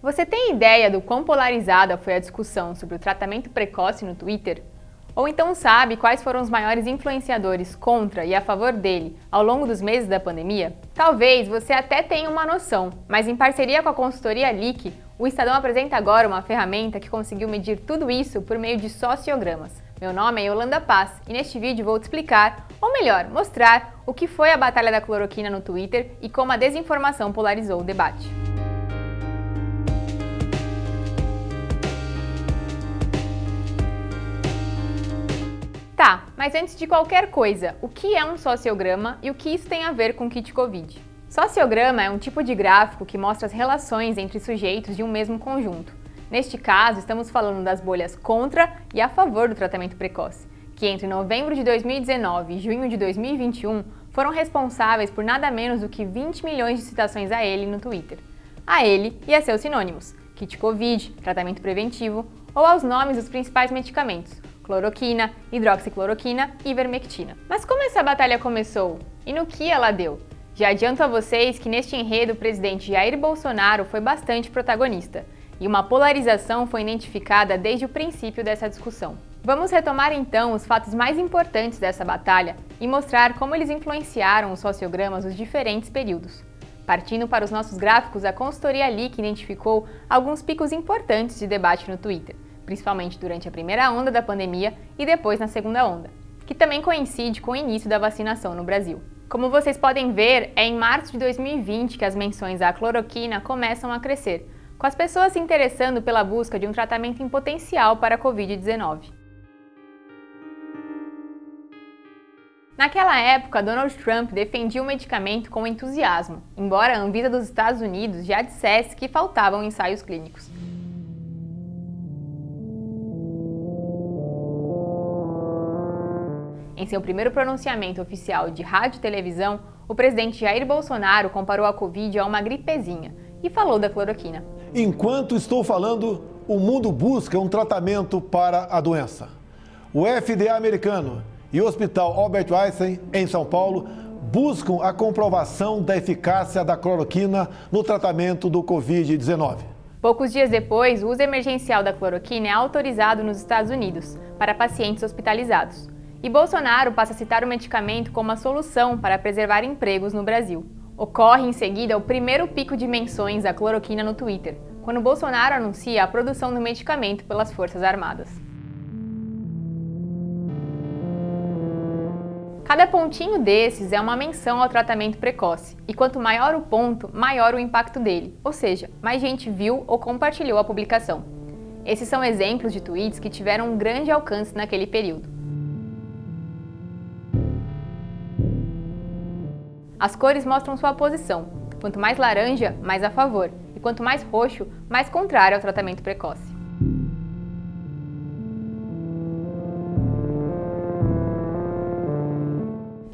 Você tem ideia do quão polarizada foi a discussão sobre o tratamento precoce no Twitter? Ou então sabe quais foram os maiores influenciadores contra e a favor dele ao longo dos meses da pandemia? Talvez você até tenha uma noção, mas em parceria com a consultoria Leak, o Estadão apresenta agora uma ferramenta que conseguiu medir tudo isso por meio de sociogramas. Meu nome é Yolanda Paz e neste vídeo vou te explicar, ou melhor, mostrar o que foi a batalha da cloroquina no Twitter e como a desinformação polarizou o debate. Tá, mas antes de qualquer coisa, o que é um sociograma e o que isso tem a ver com kit Covid? Sociograma é um tipo de gráfico que mostra as relações entre sujeitos de um mesmo conjunto. Neste caso, estamos falando das bolhas contra e a favor do tratamento precoce, que entre novembro de 2019 e junho de 2021 foram responsáveis por nada menos do que 20 milhões de citações a ele no Twitter. A ele e a seus sinônimos, kit Covid, tratamento preventivo, ou aos nomes dos principais medicamentos, cloroquina, hidroxicloroquina e ivermectina. Mas como essa batalha começou? E no que ela deu? Já adianto a vocês que neste enredo o presidente Jair Bolsonaro foi bastante protagonista, e uma polarização foi identificada desde o princípio dessa discussão. Vamos retomar então os fatos mais importantes dessa batalha e mostrar como eles influenciaram os sociogramas dos diferentes períodos. Partindo para os nossos gráficos, a consultoria Leak identificou alguns picos importantes de debate no Twitter, principalmente durante a primeira onda da pandemia e depois na segunda onda, que também coincide com o início da vacinação no Brasil. Como vocês podem ver, é em março de 2020 que as menções à cloroquina começam a crescer, com as pessoas se interessando pela busca de um tratamento em potencial para a Covid-19. Naquela época, Donald Trump defendia o medicamento com entusiasmo, embora a Anvisa dos Estados Unidos já dissesse que faltavam ensaios clínicos. Em seu primeiro pronunciamento oficial de rádio e televisão, o presidente Jair Bolsonaro comparou a Covid a uma gripezinha e falou da cloroquina. Enquanto estou falando, o mundo busca um tratamento para a doença. O FDA americano e o Hospital Albert Einstein, em São Paulo, buscam a comprovação da eficácia da cloroquina no tratamento do Covid-19. Poucos dias depois, o uso emergencial da cloroquina é autorizado nos Estados Unidos para pacientes hospitalizados. E Bolsonaro passa a citar o medicamento como a solução para preservar empregos no Brasil. Ocorre em seguida o primeiro pico de menções à cloroquina no Twitter, quando Bolsonaro anuncia a produção do medicamento pelas Forças Armadas. Cada pontinho desses é uma menção ao tratamento precoce, e quanto maior o ponto, maior o impacto dele, ou seja, mais gente viu ou compartilhou a publicação. Esses são exemplos de tweets que tiveram um grande alcance naquele período. As cores mostram sua posição. Quanto mais laranja, mais a favor, e quanto mais roxo, mais contrário ao tratamento precoce.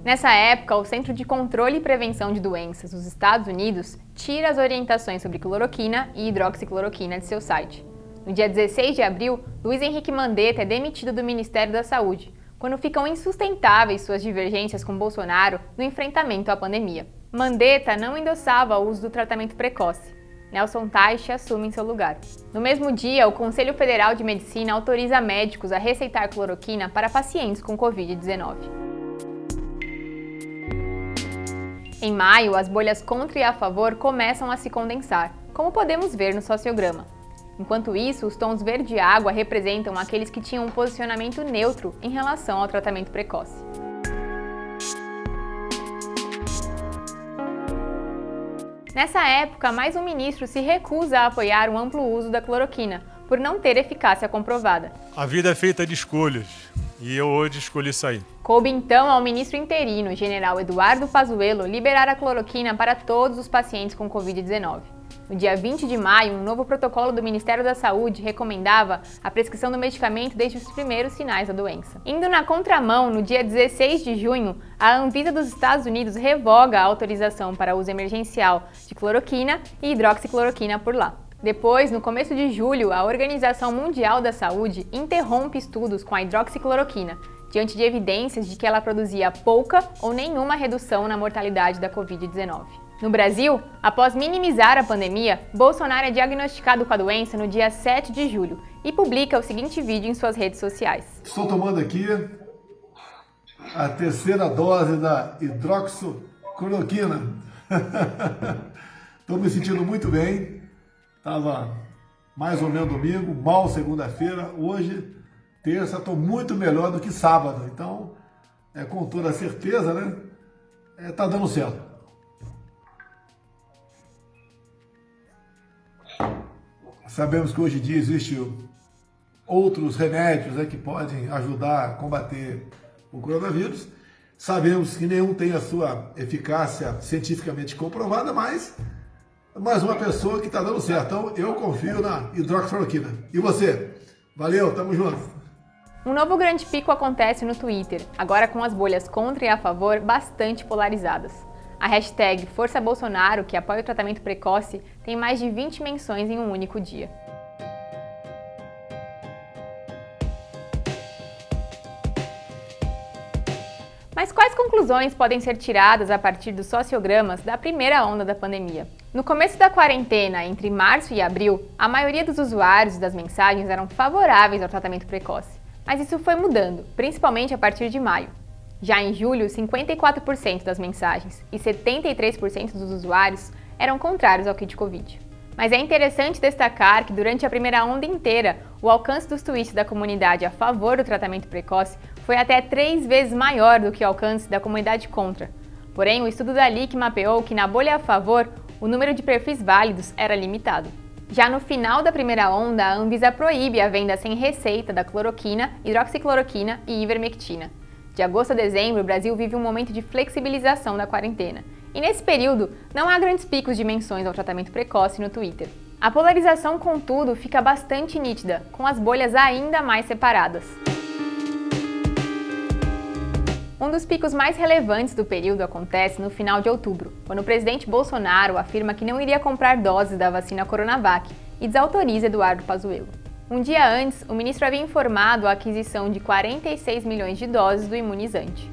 Nessa época, o Centro de Controle e Prevenção de Doenças dos Estados Unidos tira as orientações sobre cloroquina e hidroxicloroquina de seu site. No dia 16 de abril, Luiz Henrique Mandetta é demitido do Ministério da Saúde, quando ficam insustentáveis suas divergências com Bolsonaro no enfrentamento à pandemia. Mandetta não endossava o uso do tratamento precoce. Nelson Teich assume em seu lugar. No mesmo dia, o Conselho Federal de Medicina autoriza médicos a receitar cloroquina para pacientes com Covid-19. Em maio, as bolhas contra e a favor começam a se condensar, como podemos ver no sociograma. Enquanto isso, os tons verde e água representam aqueles que tinham um posicionamento neutro em relação ao tratamento precoce. Nessa época, mais um ministro se recusa a apoiar o amplo uso da cloroquina, por não ter eficácia comprovada. A vida é feita de escolhas, e eu hoje escolhi sair. Coube então ao ministro interino, general Eduardo Pazuello, liberar a cloroquina para todos os pacientes com Covid-19. No dia 20 de maio, um novo protocolo do Ministério da Saúde recomendava a prescrição do medicamento desde os primeiros sinais da doença. Indo na contramão, no dia 16 de junho, a Anvisa dos Estados Unidos revoga a autorização para uso emergencial de cloroquina e hidroxicloroquina por lá. Depois, no começo de julho, a Organização Mundial da Saúde interrompe estudos com a hidroxicloroquina, diante de evidências de que ela produzia pouca ou nenhuma redução na mortalidade da Covid-19. No Brasil, após minimizar a pandemia, Bolsonaro é diagnosticado com a doença no dia 7 de julho e publica o seguinte vídeo em suas redes sociais. Estou tomando aqui a terceira dose da hidroxicloroquina. Estou me sentindo muito bem. Estava mais ou menos domingo, mal segunda-feira. Hoje, terça, estou muito melhor do que sábado. Então, com toda certeza, né? Tá dando certo. Sabemos que hoje em dia existem outros remédios que podem ajudar a combater o coronavírus. Sabemos que nenhum tem a sua eficácia cientificamente comprovada, mas mais uma pessoa que está dando certo. Então eu confio na hidroxicloroquina. E você? Valeu, tamo junto! Um novo grande pico acontece no Twitter, agora com as bolhas contra e a favor bastante polarizadas. A hashtag Força Bolsonaro, que apoia o tratamento precoce, tem mais de 20 menções em um único dia. Mas quais conclusões podem ser tiradas a partir dos sociogramas da primeira onda da pandemia? No começo da quarentena, entre março e abril, a maioria dos usuários e das mensagens eram favoráveis ao tratamento precoce. Mas isso foi mudando, principalmente a partir de maio. Já em julho, 54% das mensagens e 73% dos usuários eram contrários ao kit Covid. Mas é interessante destacar que durante a primeira onda inteira, o alcance dos tweets da comunidade a favor do tratamento precoce foi até 3 vezes maior do que o alcance da comunidade contra. Porém, o estudo da LIC mapeou que na bolha a favor, o número de perfis válidos era limitado. Já no final da primeira onda, a Anvisa proíbe a venda sem receita da cloroquina, hidroxicloroquina e ivermectina. De agosto a dezembro, o Brasil vive um momento de flexibilização da quarentena. E nesse período, não há grandes picos de menções ao tratamento precoce no Twitter. A polarização, contudo, fica bastante nítida, com as bolhas ainda mais separadas. Um dos picos mais relevantes do período acontece no final de outubro, quando o presidente Bolsonaro afirma que não iria comprar doses da vacina Coronavac e desautoriza Eduardo Pazuello. Um dia antes, o ministro havia informado a aquisição de 46 milhões de doses do imunizante.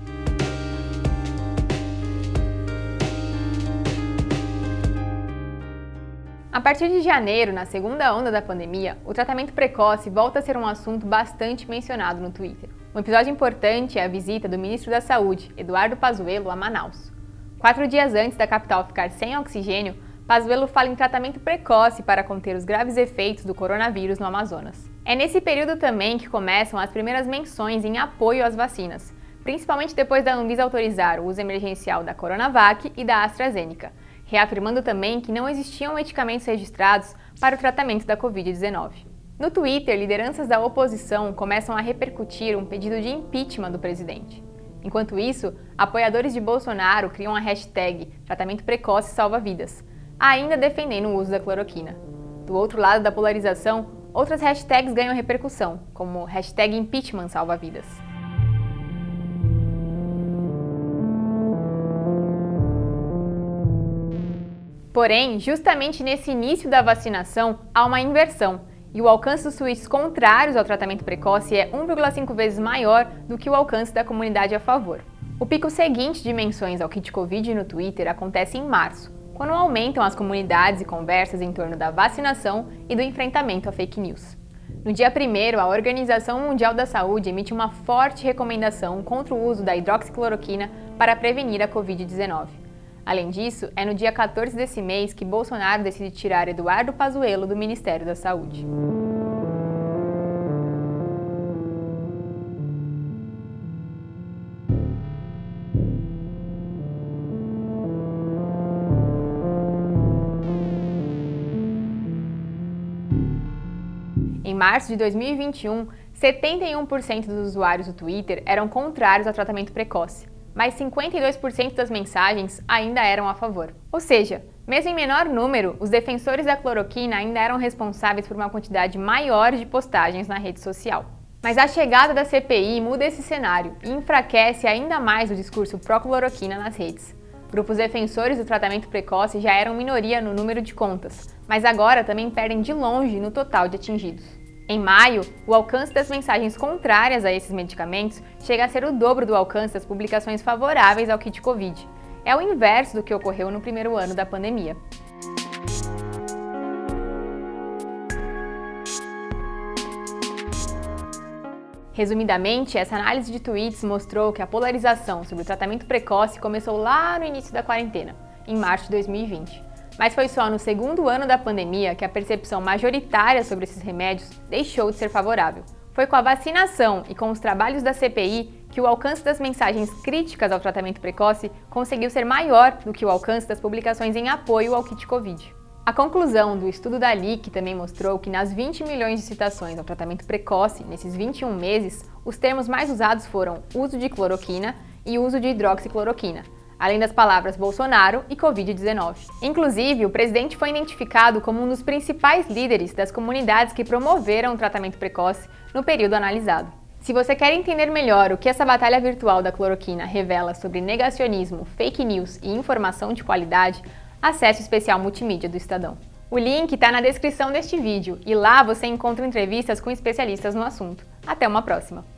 A partir de janeiro, na segunda onda da pandemia, o tratamento precoce volta a ser um assunto bastante mencionado no Twitter. Um episódio importante é a visita do ministro da Saúde, Eduardo Pazuello, a Manaus. 4 dias antes da capital ficar sem oxigênio, Pazuello fala em tratamento precoce para conter os graves efeitos do coronavírus no Amazonas. É nesse período também que começam as primeiras menções em apoio às vacinas, principalmente depois da Anvisa autorizar o uso emergencial da Coronavac e da AstraZeneca, reafirmando também que não existiam medicamentos registrados para o tratamento da Covid-19. No Twitter, lideranças da oposição começam a repercutir um pedido de impeachment do presidente. Enquanto isso, apoiadores de Bolsonaro criam a hashtag Tratamento Precoce Salva Vidas, ainda defendendo o uso da cloroquina. Do outro lado da polarização, outras hashtags ganham repercussão, como hashtag Impeachment Salva Vidas. Porém, justamente nesse início da vacinação, há uma inversão, e o alcance dos tweets contrários ao tratamento precoce é 1,5 vezes maior do que o alcance da comunidade a favor. O pico seguinte de menções ao kit Covid no Twitter acontece em março, quando aumentam as comunidades e conversas em torno da vacinação e do enfrentamento à fake news. No dia 1º, a Organização Mundial da Saúde emite uma forte recomendação contra o uso da hidroxicloroquina para prevenir a Covid-19. Além disso, é no dia 14 desse mês que Bolsonaro decide tirar Eduardo Pazuello do Ministério da Saúde. Em março de 2021, 71% dos usuários do Twitter eram contrários ao tratamento precoce, mas 52% das mensagens ainda eram a favor. Ou seja, mesmo em menor número, os defensores da cloroquina ainda eram responsáveis por uma quantidade maior de postagens na rede social. Mas a chegada da CPI muda esse cenário e enfraquece ainda mais o discurso pró-cloroquina nas redes. Grupos defensores do tratamento precoce já eram minoria no número de contas, mas agora também perdem de longe no total de atingidos. Em maio, o alcance das mensagens contrárias a esses medicamentos chega a ser o dobro do alcance das publicações favoráveis ao kit Covid. É o inverso do que ocorreu no primeiro ano da pandemia. Resumidamente, essa análise de tweets mostrou que a polarização sobre o tratamento precoce começou lá no início da quarentena, em março de 2020. Mas foi só no segundo ano da pandemia que a percepção majoritária sobre esses remédios deixou de ser favorável. Foi com a vacinação e com os trabalhos da CPI que o alcance das mensagens críticas ao tratamento precoce conseguiu ser maior do que o alcance das publicações em apoio ao kit Covid. A conclusão do estudo da LIC também mostrou que nas 20 milhões de citações ao tratamento precoce, nesses 21 meses, os termos mais usados foram uso de cloroquina e uso de hidroxicloroquina, além das palavras Bolsonaro e Covid-19. Inclusive, o presidente foi identificado como um dos principais líderes das comunidades que promoveram o tratamento precoce no período analisado. Se você quer entender melhor o que essa batalha virtual da cloroquina revela sobre negacionismo, fake news e informação de qualidade, acesse o especial multimídia do Estadão. O link está na descrição deste vídeo e lá você encontra entrevistas com especialistas no assunto. Até uma próxima!